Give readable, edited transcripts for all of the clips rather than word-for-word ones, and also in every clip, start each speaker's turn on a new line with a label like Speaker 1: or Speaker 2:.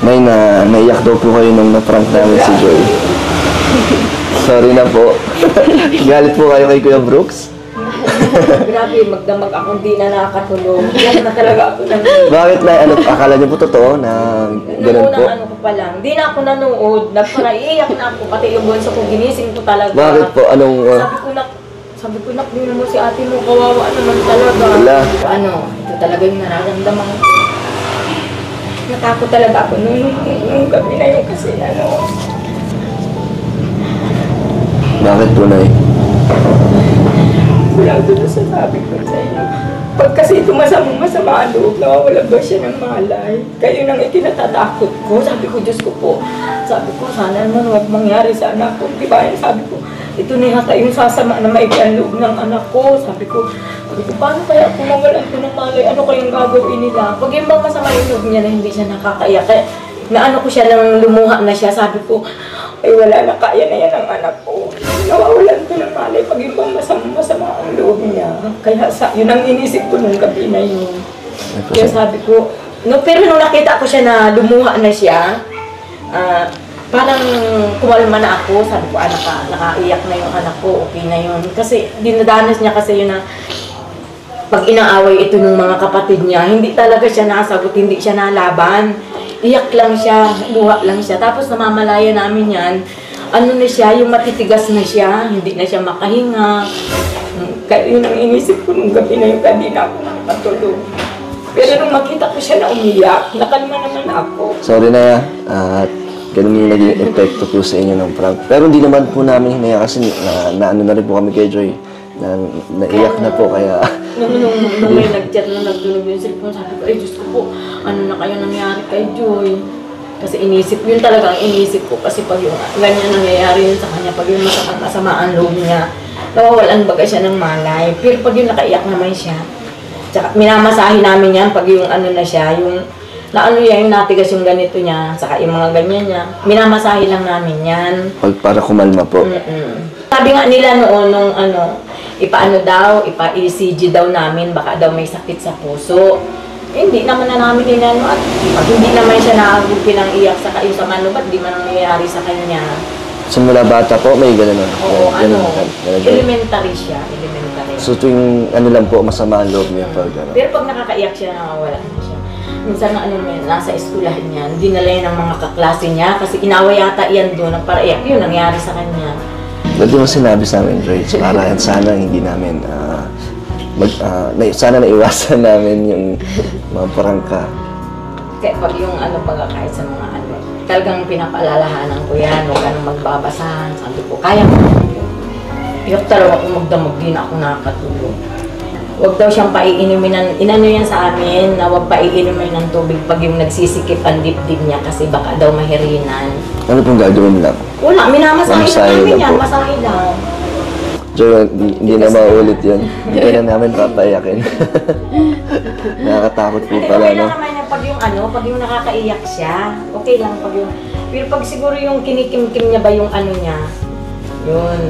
Speaker 1: May naiyak daw po kayo nung na-prank namin si Joy. Sorry na po. Galit po kayo kay Kuya Brooks?
Speaker 2: Grabe, magdamag ako, hindi na nakakatulog. Yan na talaga ako nang...
Speaker 1: Bakit na, akala niyo po totoo na ganun po?
Speaker 2: Ano ko pa lang, hindi na ako nanood, nagparaiyak na ako, pati yung bunso ko, ginising ko talaga.
Speaker 1: Bakit po? Anong...
Speaker 2: Sabi ko, hindi mo si ate mo, kawawa naman talaga.
Speaker 1: Wala.
Speaker 2: Ito talaga yung nararamdaman ko. Natakot talaga ako nung gabi na yun kasi
Speaker 1: Bakit po, Nay?
Speaker 2: Wala doon sa sabi ko sa inyo. Pag kasi masama ang loob, nawawalan ba siya ng malay? Kayo nang itinatatakot ko. Sabi ko, Diyos ko po. Sabi ko, sana naman huwag mangyari sa anak ko. Diba? Sabi ko, ito na yata yung sasama na maibian loob ng anak ko. Sabi ko, paano kaya kung mawalan ko ng malay? Ano kayong gagawin nila? Pag yung bang masama yung loob niya na hindi siya nakakaiyak, kaya naano ko siya lang lumuha na siya. Sabi ko, ay wala na, kaya na yan ang anak ko. Nawawalan ko ng malay pag yung bang masama ang loob niya. Kaya yun ang inisip ko nung gabi na yun. Kaya sabi ko, pero nung nakita ko siya na lumuha na siya, parang kumalma na ako. Sabi ko, nakaiyak na yung anak ko, okay na yun. Kasi dinadanas niya kasi yun na pag inaaway ito ng mga kapatid niya, hindi talaga siya nasagot, hindi siya nalaban. Iyak lang siya, luha lang siya. Tapos namamalaya namin yan, na siya, yung matitigas na siya, hindi na siya makahinga. Kaya yun ang inisip ko nung gabi na yung hindi na ako nakatulog. Pero nung makita ko siya na umiyak, nakalma naman ako.
Speaker 1: Sorry na at ganun yung naging epekto po sa inyo ng prank. Pero hindi naman po namin hinaya kasi na rin po kami kay Joy. Naiyak na po kaya...
Speaker 2: Nung may nag-chat na nagdunog yung cellphone, sabi ko, ay Diyos ko po, ano na kayo nangyari kay Joy? Kasi yun talaga ang inisip ko. Kasi pag yung ganyan nangyayari yun sa kanya, pag yung masamaan loob niya, nawawalan baga siya ng malay. Pero pag yung nakaiyak naman siya, tsaka minamasahin namin yan pag yung na siya, yung yung natigas yung ganito niya, saka yung mga ganyan niya, minamasahin lang namin yan.
Speaker 1: Para kumalma po.
Speaker 2: Sabi nga nila noon, ipa-ECG daw namin, baka daw may sakit sa puso. Hindi naman na namin at pag hindi naman siya nakagupi ng iyak sa kayo sa ba't di man nangyayari sa kanya.
Speaker 1: Simula bata po, may gano'n.
Speaker 2: Oo, elementary siya, elementary.
Speaker 1: So tuwing lang po, masama ang loob niya pag
Speaker 2: Pero pag nakakaiyak siya, nakawala na siya. Minsan nasa eskulahan niya, dinala yan ng mga kaklase niya kasi inaway yata yan doon, para iyak yun, nangyari sa kanya.
Speaker 1: Dati mo sinabi sa amin, Joy, sana hindi namin, sana naiwasan namin yung mga prangka.
Speaker 2: Kaya pag yung kahit sa mga talagang pinapaalalahanan ko yan, huwag ka nang magbabasahan, sabi ko, kaya mo yun. Iyak talaga kung magdamag din ako nakakatulog. Huwag daw siyang paiinumin yan sa amin, na huwag paiinumin ng tubig pag yung nagsisikip ang dibdib niya kasi baka daw mahirinan.
Speaker 1: Ano pong gagawin lang?
Speaker 2: Wala, minamasahe namin yan, masahe lang.
Speaker 1: Joy, hindi na maulit yun. Hindi ka na namin papayakin. Nakakatakot po pala,
Speaker 2: okay lang naman yan pag yung nakakaiyak siya. Okay lang pag yung... Pero pag siguro yung kinikim-kim niya ba yung niya, yun.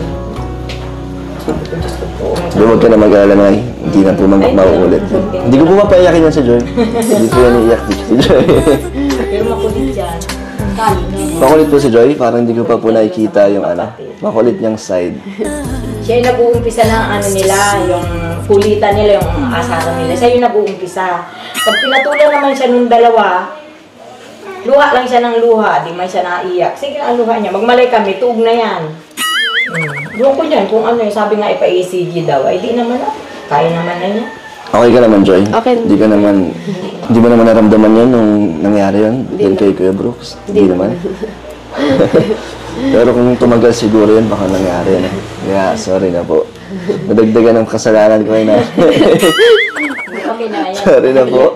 Speaker 2: Sabi ko, Diyos ko po.
Speaker 1: Huwag ka na mag-alala, Nay. Hindi na po mauulit yun. Hindi ko po mapayakin yan si Joy. Hindi po yan iiyak si Joy.
Speaker 2: Pero makulit yan.
Speaker 1: Makulit po si Joy, parang hindi ko pa po nakikita yung makulit niyang side.
Speaker 2: Siya yung nag-uumpisa ng nila, yung kulitan nila, yung asaran nila. Siya yung nag-uumpisa. Pag pinatulan naman siya nung dalawa, luha lang siya ng luha, di man siya naiyak. Sige ang luha niya, magmalay kami, tuog na yan. Doon ko dyan, kung sabi nga ipa-ECG daw, ay di naman kaya naman na niya.
Speaker 1: Okay ka naman, Joy?
Speaker 3: Okay.
Speaker 1: Hindi mo naman naramdaman yun nung nangyari yun? Din kay Kuya Brooks? Hindi naman? Pero kung tumagal siguro yun, baka nangyari na. Kaya, sorry na po. Nadagdagan ng kasalanan ko na.
Speaker 2: Okay na yan.
Speaker 1: Sorry na po.